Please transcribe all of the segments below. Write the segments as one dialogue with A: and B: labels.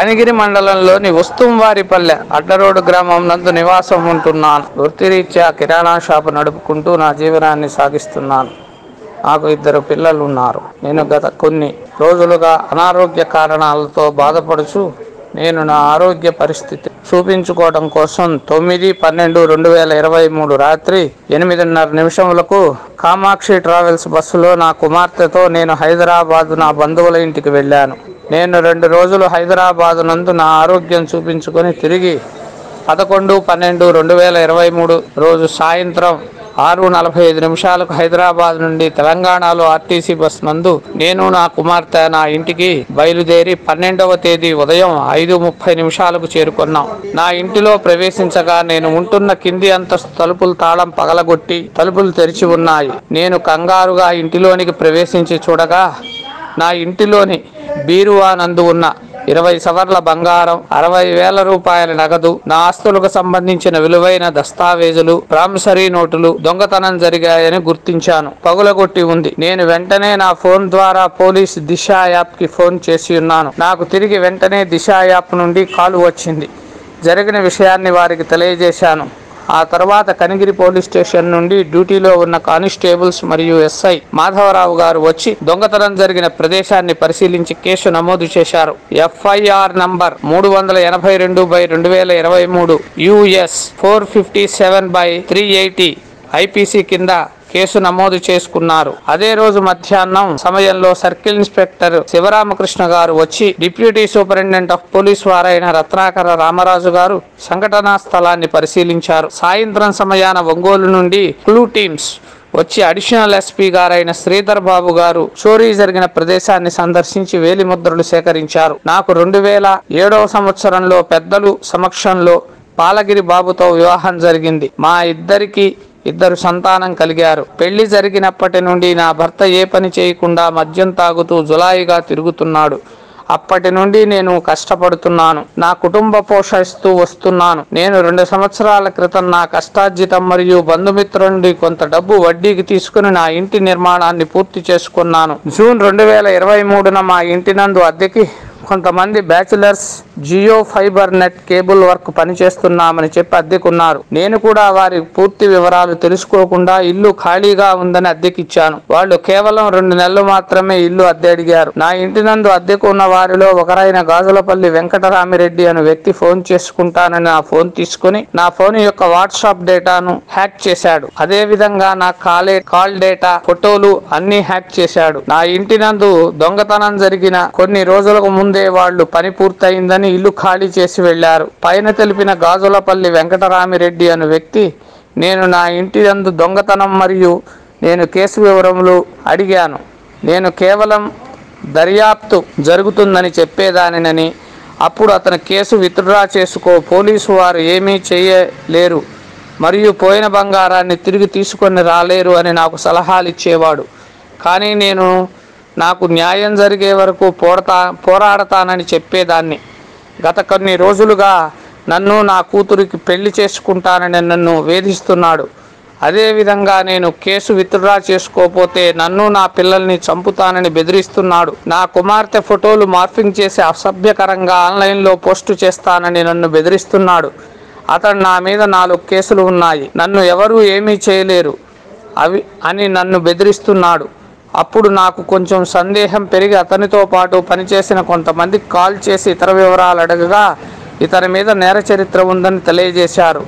A: కనిగిరి మండలంలోని ఉస్తుంవారిపల్లె అడ్డరోడ్డు గ్రామం నందు నివాసం ఉంటున్నాను. వృత్తిరీత్యా కిరాణా షాపు నడుపుకుంటూ నా జీవనాన్ని సాగిస్తున్నాను. నాకు 2 పిల్లలు ఉన్నారు. నేను గత కొన్ని రోజులుగా అనారోగ్య కారణాలతో బాధపడుచు నేను నా ఆరోగ్య పరిస్థితి చూపించుకోవడం కోసం 9/12/2023 రాత్రి 8:30 కామాక్షి ట్రావెల్స్ బస్సులో నా కుమార్తెతో నేను హైదరాబాద్ నా బంధువుల ఇంటికి వెళ్ళాను. నేను 2 రోజులు హైదరాబాద్ నందు నా ఆరోగ్యం చూపించుకొని తిరిగి 11/12/2023 రోజు సాయంత్రం 6:45 హైదరాబాద్ నుండి తెలంగాణలో ఆర్టీసీ బస్ నందు నేను నా కుమార్తె నా ఇంటికి బయలుదేరి 12వ తేదీ ఉదయం 5:30 చేరుకున్నాం. నా ఇంటిలో ప్రవేశించగా నేను ఉంటున్న కింది అంతస్తు తలుపులు తాళం పగలగొట్టి తలుపులు తెరిచి ఉన్నాయి. నేను కంగారుగా ఇంటిలోనికి ప్రవేశించి చూడగా నా ఇంటిలోని బీరువా నందు ఉన్న 20 సవర్ల బంగారం, 60,000 రూపాయల నగదు, నా ఆస్తులకు సంబంధించిన విలువైన దస్తావేజులు, ప్రామిసరీ నోటులు దొంగతనం జరిగాయని గుర్తించాను. పగులగొట్టి ఉంది. నేను వెంటనే నా ఫోన్ ద్వారా పోలీస్ దిశ యాప్ కి ఫోన్ చేసి ఉన్నాను. నాకు తిరిగి వెంటనే దిశ యాప్ నుండి కాల్ వచ్చింది. జరిగిన విషయాన్ని వారికి తెలియజేశాను. ఆ తర్వాత కనిగిరి పోలీస్ స్టేషన్ నుండి డ్యూటీలో ఉన్న కానిస్టేబుల్స్ మరియు ఎస్ఐ మాధవరావు గారు వచ్చి దొంగతనం జరిగిన ప్రదేశాన్ని పరిశీలించి కేసు నమోదు చేశారు. FIR నంబర్ 382/2023 US 457/380 IPC కింద కేసు నమోదు చేసుకున్నారు. అదే రోజు మధ్యాహ్నం సమయంలో సర్కిల్ ఇన్స్పెక్టర్ శివరామకృష్ణ గారు వచ్చి డిప్యూటీ సూపరింటెండెంట్ ఆఫ్ పోలీస్ వారైన రత్నాకర రామరాజు గారు సంఘటనా స్థలాన్ని పరిశీలించారు. సాయంత్రం సమయాన ఒంగోలు నుండి క్లూ టీమ్స్ వచ్చి అడిషనల్ ఎస్పీ గారైన శ్రీధర్ బాబు గారు చోరీ జరిగిన ప్రదేశాన్ని సందర్శించి వేలిముద్రలు సేకరించారు. నాకు 2007వ సంవత్సరంలో పెద్దలు సమక్షంలో పాలగిరి బాబుతో వివాహం జరిగింది. మా ఇద్దరికి 2 సంతానం కలిగారు. పెళ్లి జరిగినప్పటి నుండి నా భర్త ఏ పని చేయకుండా మద్యం తాగుతూ జులాయిగా తిరుగుతున్నాడు. అప్పటి నుండి నేను కష్టపడుతున్నాను. నా కుటుంబ పోషిస్తూ వస్తున్నాను. నేను 2 సంవత్సరాల క్రితం నా కష్టార్జితం మరియు బంధుమిత్రుల నుండి కొంత డబ్బు వడ్డీకి తీసుకుని నా ఇంటి నిర్మాణాన్ని పూర్తి చేసుకున్నాను. జూన్ 2023న మా ఇంటి నందు అద్దెకి కొంతమంది bachelors Jio fiber net cable work పనిచేస్తున్నామని చెప్పి అద్దెకున్నారు. నేను కూడా వారి పూర్తి వివరాలు తెలుసుకోకుండా ఇల్లు ఖాళీగా ఉందని అద్దెకిచ్చాను. వాళ్ళు కేవలం 2 నెలలు మాత్రమే ఇల్లు అద్దె అడిగారు. నా ఇంటి నందు అద్దెకు ఉన్న వారిలో ఒకరైన గాజులపల్లి వెంకటరామిరెడ్డి అనే వ్యక్తి ఫోన్ చేసుకుంటానని నా ఫోన్ తీసుకుని నా ఫోన్ యొక్క వాట్సాప్ డేటాను హ్యాక్ చేశాడు. అదే విధంగా నా కాల్ డేటా, ఫోటోలు అన్ని హ్యాక్ చేశాడు. నా ఇంటి నందు దొంగతనం జరిగిన కొన్ని రోజులకు ముందే వాళ్ళు పని పూర్తయిందని ఇల్లు ఖాళీ చేసి వెళ్లారు. పైన తెలిపిన గాజులపల్లి వెంకటరామిరెడ్డి అనే వ్యక్తి నేను నా ఇంటి నందు దొంగతనం మరియు నేను కేసు వివరములు అడిగాను. నేను కేవలం దర్యాప్తు జరుగుతుందని చెప్పేదానినని, అప్పుడు అతను కేసు విత్డ్రా చేసుకో, పోలీసు వారు ఏమీ చేయలేరు మరియు పోయిన బంగారాన్ని తిరిగి తీసుకొని రాలేరు అని నాకు సలహాలు ఇచ్చేవాడు. కానీ నేను నాకు న్యాయం జరిగే వరకు పోరాడతానని చెప్పేదాన్ని. గత కొన్ని రోజులుగా నన్ను నా కూతురికి పెళ్లి చేసుకుంటానని నన్ను వేధిస్తున్నాడు. అదేవిధంగా నేను కేసు విత్డ్రా చేసుకోకపోతే నన్ను నా పిల్లల్ని చంపుతానని బెదిరిస్తున్నాడు. నా కుమార్తె ఫోటోలు మార్ఫింగ్ చేసి అసభ్యకరంగా ఆన్లైన్లో పోస్టు చేస్తానని నన్ను బెదిరిస్తున్నాడు. అతను నా మీద 4 కేసులు ఉన్నాయి. నన్ను ఎవరూ ఏమీ చేయలేరు అని నన్ను బెదిరిస్తున్నాడు. అప్పుడు నాకు కొంచెం సందేహం పెరిగి అతనితో పాటు పనిచేసిన కొంతమందికి కాల్ చేసి ఇతర వివరాలు అడగగా ఇతని మీద నేర చరిత్ర ఉందని తెలియజేశారు.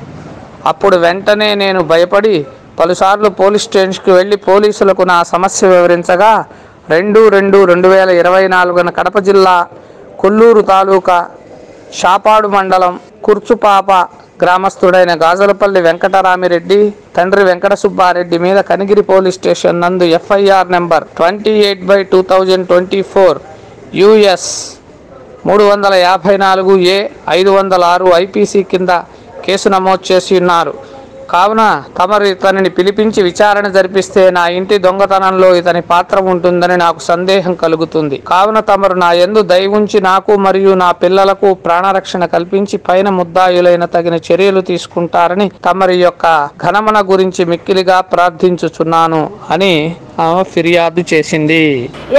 A: అప్పుడు వెంటనే నేను భయపడి పలుసార్లు పోలీస్ స్టేషన్కి వెళ్ళి పోలీసులకు నా సమస్య వివరించగా 2/2/2024 కడప జిల్లా కొల్లూరు తాలూకా షాపాడు మండలం కుర్చుపాప గ్రామస్తుడైన గాజులపల్లి వెంకటరామిరెడ్డి తండ్రి వెంకట సుబ్బారెడ్డి మీద కనిగిరి పోలీస్ స్టేషన్ నందు FIR number 28/2024 US 354A 506 IPC కింద కేసు నమోదు చేసి ఉన్నారు. కావున తమరు ఇతనిని పిలిపించి విచారణ జరిపిస్తే నా ఇంటి దొంగతనంలో ఇతని పాత్ర ఉంటుందని నాకు సందేహం కలుగుతుంది. కావున తమరు నా యందు దయ ఉంచి నాకు మరియు నా పిల్లలకు ప్రాణరక్షణ కల్పించి పైన ముద్దాయులైన తగిన చర్యలు తీసుకుంటారని తమరి యొక్క ఘనమన గురించి మిక్కిలిగా ప్రార్థించుచున్నాను అని ఫిర్యాదు చేసింది.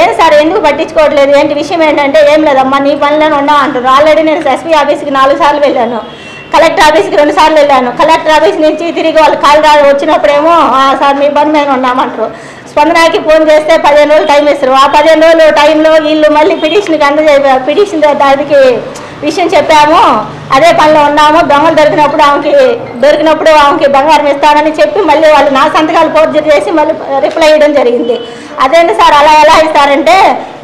B: ఏం సార్ ఎందుకు పట్టించుకోవట్లేదు, ఏంటి విషయం ఏంటంటే, ఏం లేదమ్మా నీ పనిలోనే ఉన్నా అంటారు. ఆల్రెడీ నేను ఎస్పీ ఆఫీస్కి 4 సార్లు వెళ్ళాను, కలెక్టర్ ఆఫీస్కి 2 సార్లు వెళ్ళాను. కలెక్టర్ ఆఫీస్ నుంచి తిరిగి వాళ్ళు కాల్ వచ్చినప్పుడేమో సార్ మీ పని మీద ఉన్నామంటారు. స్పందనకి ఫోన్ చేస్తే 15 రోజులు టైం ఇస్తారు. ఆ 15 రోజులు టైంలో వీళ్ళు మళ్ళీ పిటిషన్కి పిటిషన్ దానికి విషయం చెప్పాము, అదే పనిలో ఉన్నాము. దొంగలు దొరికినప్పుడు ఆమెకి బంగారం ఇస్తానని చెప్పి మళ్ళీ వాళ్ళు నా సంతకాలు ఫోర్జరీ చేసి మళ్ళీ రిప్లై ఇవ్వడం జరిగింది. అదేంటి సార్ అలా ఎలా ఇస్తారంటే,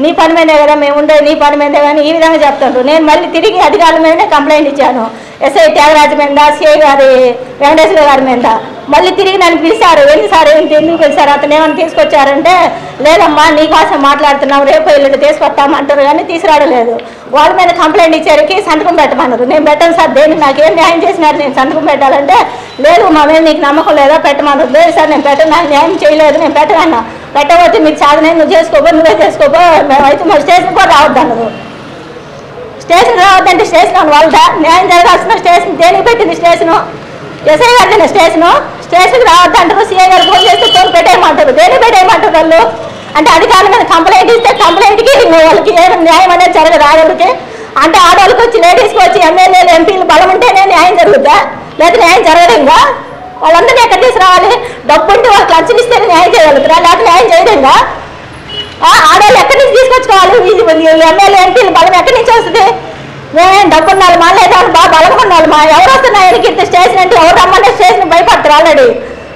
B: నీ పని మీదే కదా మేము ఉండేది, నీ పని మీదే కానీ ఈ విధంగా చెప్తారు. నేను మళ్ళీ తిరిగి అధికారుల మీదనే కంప్లైంట్ ఇచ్చాను, ఎస్ఐ త్యాగరాజు మీద, సిఐ గారి వెంకటేశ్వర గారి మీద. మళ్ళీ తిరిగి నన్ను పిలిచారు. ఏంటి సార్ ఎందుకు పిలిచారు, అతను ఏమైనా తీసుకొచ్చారంటే, లేదమ్మా నీకోసం మాట్లాడుతున్నాం, రేపు ఎల్లుండి తీసుకొస్తామంటారు కానీ తీసుకురావలేదు. వాళ్ళ మీద కంప్లైంట్ ఇచ్చేరికి సంతకం పెట్టమన్నారు. నేను పెట్టను సార్, దేనికి నాకేం న్యాయం చేసినారు నేను సంతకం పెట్టాలంటే, లేదు మా మీద నీకు నమ్మకం లేదా పెట్టమన్నారు. లేదు సార్ నేను పెట్టను, నాకు న్యాయం చేయలేదు, నేను పెట్టనన్నా. పెట్టకపోతే మీకు సాధన నువ్వు చేసుకోబో, నువ్వే చేసుకోబో, మేమైతే మరి స్టేషన్ కూడా రావద్దన్నారు. స్టేషన్ రావద్దంటే స్టేషన్ వాళ్ళ న్యాయం జరగాల్సిన స్టేషన్ దేనికి పెట్టింది స్టేషను, ఎస్ఐ గారిని స్టేషన్కి రావద్దంటారు. సిఐ గారు ఫోన్ చేస్తే ఫోన్ పెట్టేయమంటారు. దేనికి పెట్టేయమంటారు వాళ్ళు అంటే, అధికారుల మీద కంప్లైంట్ ఇస్తే కంప్లైంట్కి వాళ్ళకి ఏమైనా న్యాయం అనేది జరగదు. ఆడవాళ్ళకి అంటే ఆడవాళ్ళకి వచ్చి లేడీస్కి వచ్చి ఎమ్మెల్యేలు ఎంపీలు బలం ఉంటేనే న్యాయం జరుగుద్దా, లేదా న్యాయం జరగదు. ఇంకా వాళ్ళందరినీ ఎక్కడ తీసుకురావాలి, డబ్బు ఉంటే వాళ్ళకి లక్షలు ఇస్తేనే న్యాయం చేయగలుగుతారా, లేకపోతే న్యాయం చేయడంగా. ఆడవాళ్ళు ఎక్కడి నుంచి తీసుకొచ్చుకోవాలి, ఎమ్మెల్యే ఎంపీలు బలం ఎక్కడి నుంచి వస్తుంది. మేమేం డబ్బున్నాళ్ళు మా లేదా బాగా బలమన్నాళ్ళు మా ఎవరు వస్తున్నాయి ఎన్నికైతే స్టేషన్ అంటే ఎవరు రమ్మంటే స్టేషన్ భయపడతారు. ఆల్రెడీ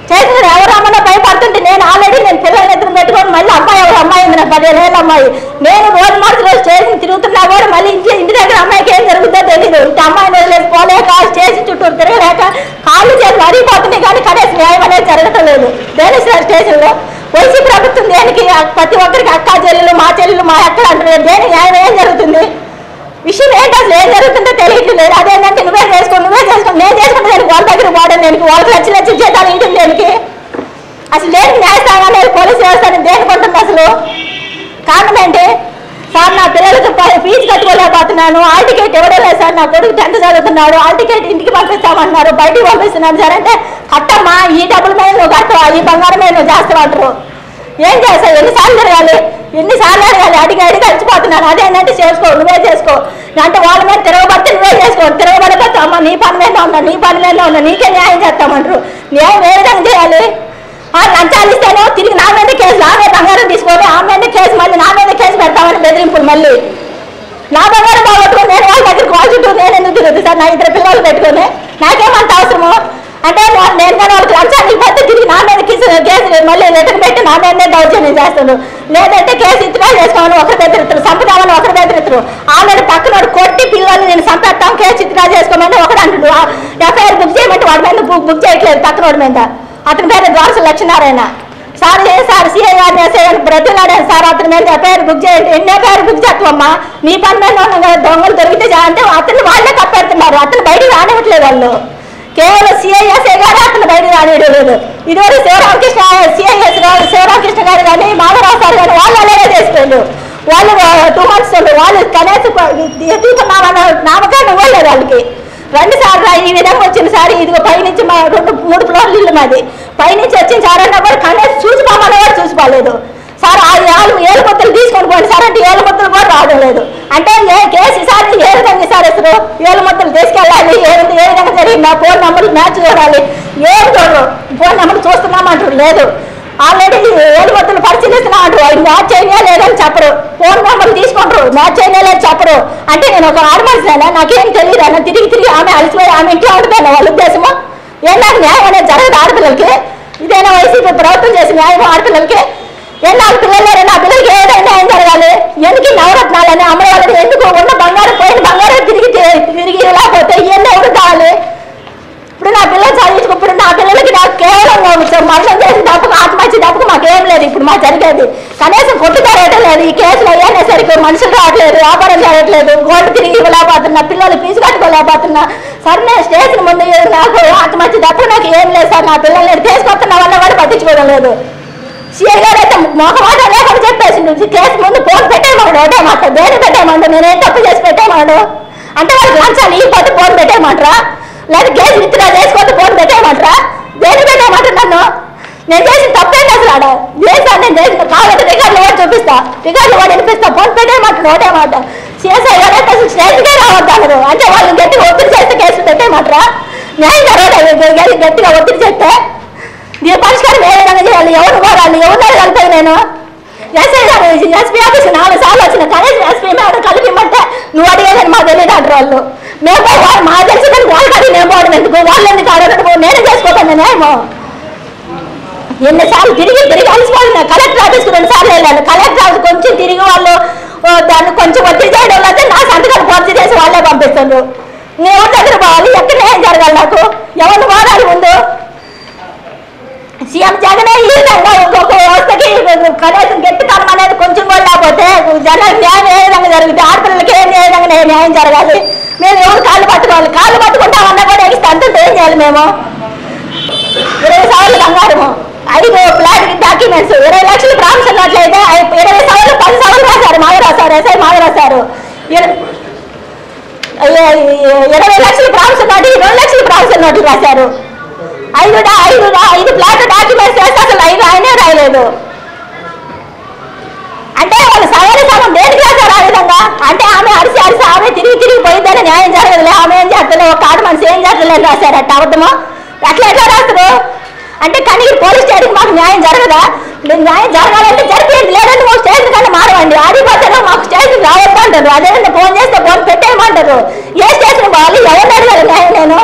B: స్టేషన్ ఎవరు రమ్మన్నా భయపడుతుంటే నేను పిల్లలు ఎదురు పెట్టుకొని మళ్ళీ అమ్మాయి ఉంది, నాకు 15 ఏళ్ళ అమ్మాయి. నేను రోజు రోజు స్టేషన్ తిరుగుతున్నా కూడా మళ్ళీ ఇంటి దగ్గర అమ్మాయికి ఏం జరుగుతుందో తెలియదు. ఇంటి అమ్మాయిని వదిలేసి పోలేక స్టేషన్ చుట్టూ తిరగలేక కాళ్ళు చేతులు అరిగిపోతున్నాయి కానీ కనీసం న్యాయం అనేది జరగటం లేదు. దేనిస్తారు స్టేషన్లో వైసీ ప్రభుత్వం దేనికి ప్రతి ఒక్కరికి అక్క చెల్లెలు మా చెల్లెలు మా అక్కలు అంటారు. దేని న్యాయం ఏం జరుగుతుంది, విషయం ఏంటి అసలు ఏం జరుగుతుందో తెలియట్లేదు. అదేంటంటే నువ్వే చేసుకో నేను చేసుకుంటే దానికి వాళ్ళ దగ్గర పోవడం దేనికి, వాళ్ళకి లక్ష జీతాలు ఇంటి దేనికి, అసలు దేనికి న్యాయస్థానం లేదు, పోలీసు వ్యవస్థ దేనికి ఉంటుంది అసలు. కారణం ఏంటి సార్, నా పిల్లలకి ఫీజు కట్టుకోలేకపోతున్నాను, హాల్ టికెట్ ఇవ్వడం లేదు సార్, నా కొడుకు 10th చదువుతున్నాడు, హాల్ టికెట్ ఇంటికి పంపిస్తామంటున్నారు, బయటికి పంపిస్తున్నాను సార్ అంటే, కట్టమ్మా ఈ డబ్బుల మీద నువ్వు కట్టవా, ఈ బంగారం మీద నువ్వు చేస్తావంటారు. ఏం చేస్తావు, ఎన్నిసార్లు అడగాలి అడిగి కలిసిపోతున్నాను. అదేంటంటే నువ్వే చేసుకో అంటే వాళ్ళ మీద తిరగబడితే నువ్వే చేసుకో, తిరగబడిపోతే అమ్మ నీ పని మీద ఉన్నా నీకే న్యాయం చేస్తామంటారు. న్యాయం ఏ విధంగా చేయాలి, లంచాలు ఇస్తేనే తిరిగి నా మీద కేసు, నా మీద బంగారం తీసుకోవాలి, ఆ మీద కేసు, మళ్ళీ నా మీద కేసు పెడతామని బెదిరింపులు. మళ్ళీ నా బంగారం బాగొట్టుకుని నేను వాళ్ళ దగ్గరికి వాళ్ళ చుట్టూ నేను ఎందుకు తిరుగుతుంది సార్, నా 2 పిల్లలు పెట్టుకొని నాకేమంత అవసరము అంటే, నేను కానీ వాళ్ళకి లంచాలు ఇవ్వతే తిరిగి నా మీద కేసు మళ్ళీ లెటర్ పెట్టి నా మీదనే దౌర్జన్యం చేస్తాను. లేదంటే కేసు ఇతరా చేసుకోమని ఒకరు బెదిరిస్తారు, సంపదామని ఒకరు బెదిరిస్తారు. ఆల్రెడీ పక్కన కొట్టి పిల్లల్ని నేను సంపేస్తాం కేసు ఇతరా చేసుకోమని ఒకడు అంటాడు. ఎఫ్ఐఆర్ బుక్ చేయమంటే వాడి మీద బుక్ చేయట్లేదు పక్కనోడి మీద. అతని పేరు ద్వారస లక్ష్మీనారాయణ సార్. సిఐ గారిని ఎస్ఐ గారిని బ్రతిలాడాను సార్, అతని మీద ఎఫ్ఐఆర్ బుక్ చేయండి. ఎన్ని ఎఫ్ఐఆర్ బుక్ చేస్తామమ్మా, నీ పని మీద ఉన్నాం కదా, దొంగలు దొరికితే అంటే అతన్ని వాళ్ళే కప్పెడుతున్నారు. అతను బయటకు రానివ్వట్లేదు వాళ్ళు, కేవలం సిఐఎస్ఐ గారు అతను బయటకు రానివ్వడం లేదు. ఇదివరకు శివరామకృష్ణ గారు కానీ మాధవరావు సార్ కానీ వాళ్ళు అలాగే చేసుకోండి. వాళ్ళు 2 months వాళ్ళు కనీసం ఎదుగుతున్నామన్న నామకాన్ని ఇవ్వలేదు వాళ్ళకి. 2 సార్లు ఈ విధంగా వచ్చిన సార్, ఇదిగో పైనుంచి 3 ఫ్లోర్లు ఇల్లు మాది, పైనుంచి వచ్చిన సార్ అన్నా కూడా కనీసం చూసిపోమన్నా కూడా చూసిపోలేదు సార్. ఆ ఏళ్ళు ముద్దలు తీసుకొని పోండి సార్ అంటే ఏళ్ళు ముద్దలు కూడా రావడం లేదు. అంటే కేసు సార్ ఏ విధంగా సార్ ఇస్తారు, ఏళ్ళు ముద్దలు తీసుకెళ్ళాలి, ఏ విధంగా జరిగిందా, ఫోన్ నెంబర్లు మ్యాచ్ చూడాలి, ఏం చూడరు, ఫోన్ నెంబర్లు చూస్తున్నామంటారు. లేదు ఆల్రెడీ ఏళ్ళు ముద్దలు పరిశీలిస్తున్నామంటారు, అవి మ్యాచ్ అయినా లేదని చెప్పరు, ఫోన్ నెంబర్లు తీసుకుంటారు, మ్యాచ్ అయినా లేదు చెప్పరు. అంటే నేను ఒక ఆడమనిషినా, నాకేం తెలియదు అన్న, తిరిగి ఆమె అలసిపోయి ఆమె ఇంట్లో ఉంటుందన్న వాళ్ళ ఉద్దేశము. ఏం నాకు న్యాయం అనేది జరగదు ఆడపిల్లలకి, ఇదైనా వైసీపీ ప్రభుత్వం చేసి న్యాయం ఆడపిల్లలకి. నాకు పిల్లలు లేరు, నా పిల్లలకి ఏదైనా ఏం జరగాలి, ఎందుకు నవరత్నాలని అమ్మవాళ్ళకి ఎందుకు ఉన్న బంగారం పోయిన బంగారం తిరిగి లేకపోతే ఇవన్నీ ఎవరు కావాలి. ఇప్పుడు నా పిల్లలు చదివించుకుప్పుడు నా పిల్లలకి నాకు కేవలం మరణం చేసిన తప్పకు ఆత్మహత్య తప్పకు మాకేం లేదు. ఇప్పుడు మాకు జరిగేది కనీసం కొట్టుకోవటం లేదు. ఈ కేసులు అయ్యేసరికి మనుషులు రావట్లేదు, వ్యాపారం జరగట్లేదు, గోల్డ్ తిరిగి ఇవ్వలేకపోతున్నా, పిల్లలు ఫీజు కట్టుకోలేకపోతున్నా సార్ నేను స్టేషన్ ముందు నాకు అంత మంచి డబ్బు నాకు ఏం లేదు సార్, నా పిల్లల్ని నేను తీసుకొస్తున్నా వల్ల కూడా పట్టించుకోవడం లేదు. సీఐ గారు అయితే మొహమాట లేకుండా చెప్పేసి కేసు ముందు ఫోన్ పెట్టేయమంటాడు, ఒకటే మాట దేని పెట్టేయమంటాడు, నేనేం తప్పు చేసి పెట్టేయమాడు అంటే వాళ్ళకి లంచాలు ఇవ్వకపోతే ఫోన్ పెట్టేయమంటారా, లేదా కేసు విత్డ్రా చేసుకోతే ఫోన్ పెట్టేయమంటారా, దేని పెట్టేయమంటారు నన్ను? నేను చేసిన తప్పేంటి అసలు ఆడ చేశాను, నేను చేసిన కావాలంటే రికార్డులు వాడు చూపిస్తా, రికార్డులు వాడు వినిపిస్తా, ఫోన్ పెట్టేయమంటారు ఒకటే మాట. సిఎస్ఐ గారు అయితే అసలు స్టేషన్కే రావద్దన్నారు, అంటే వాళ్ళు గట్టిగా ఒత్తిడి చేస్తే కేసులు పెట్టేయమంటారా? న్యాయం జరగదు, గట్టిగా ఒత్తిడి చేస్తే దీని పరిష్కారం ఏ విధంగా చేయాలి, ఎవరు కోరాలి, ఎవరు కలిపాయి? నేను ఎస్ఐ గారు ఎస్పీ ఆఫీస్ 4 సార్లు వచ్చిన, కనీసం ఎస్పీ మేడం కలిపిమంటే నువ్వు అడిగేదని మాకు తెలియదు అంటారు వాళ్ళు. మేము మా తెలిసి వాళ్ళకి అడిగి నేను పోవడం ఎందుకు, వాళ్ళు ఎందుకు అడగడం, నేనే చేసుకోతాను. నేనేమో ఎన్నిసార్లు తిరిగి అలసిపోతున్నా. కలెక్టర్ ఆఫీస్కి 2 సార్లు వెళ్ళాను, కలెక్టర్ ఆఫీస్ కొంచెం తిరిగి వాళ్ళు దాన్ని కొంచెం ఒత్తిడి చేయడం అయితే నా సంతకాలు పూర్తి చేసి వాళ్ళే పంపిస్తారు. నేను ఎవరి దగ్గర పోవాలి, ఎక్కడ న్యాయం జరగాలి, నాకు ఎవరిని వాడాలి? ముందు సీఎం జగనే ఈ విధంగా ఇంకొక వ్యవస్థకి కనీసం గట్టితనం అనేది కొంచెం కూడా లేకపోతే జనాలకు న్యాయం ఏ విధంగా జరుగుతుంది, ఆడపిల్లలకి ఏ విధంగా న్యాయం జరగాలి? మేము ఎవరు కాళ్ళు పట్టుకోవాలి, కాళ్ళు పట్టుకుంటామన్నా కూడా ఎగిస్తే అంతా ఏం చేయాలి? మేము 20 సార్లు బంగారము, 5 ఫ్లాట్ డాక్యుమెంట్స్, 20 లక్షలు ప్రామిషన్ నోట్లయితే 20 సార్లు 10 సార్లు రాశారు, మాధవరావు ఎస్ఐ మాధవరావు 20 లక్షలు ప్రామిషన్ నోటు, 2 లక్షలు ప్రామిషన్ నోట్లు రాశారు. 5 ఫ్లాట్ డాక్యుమెంట్స్ వేస్తే అసలు ఆయనే రాయలేదు. అంటే వాళ్ళు సగం దేనికి రాశారు ఆ విధంగా? అంటే ఆమె అరిసి ఆమె తిరిగి పోయిందని న్యాయం జరగదులే, ఆమె ఏం చేస్తలే, ఒక ఆడ మనిషి ఏం చేస్తలేని రాశారట అబద్ధము. అట్లా ఎట్లా రాస్తారు? అంటే కనీసం పోలీస్ స్టేషన్ మాకు న్యాయం జరగదా? న్యాయం జరగాలంటే జరిపేది, లేదంటే మాకు స్టేషన్ కన్నా మారవండి, ఆడిపోతారో మాకు స్టేషన్ రావద్దు అంటారు, అదేవిధంగా ఫోన్ చేస్తే ఫోన్ పెట్టేయమంటారు. ఏ స్టేషన్ పోవాలి, ఎవరు అడగాలి న్యాయం? నేను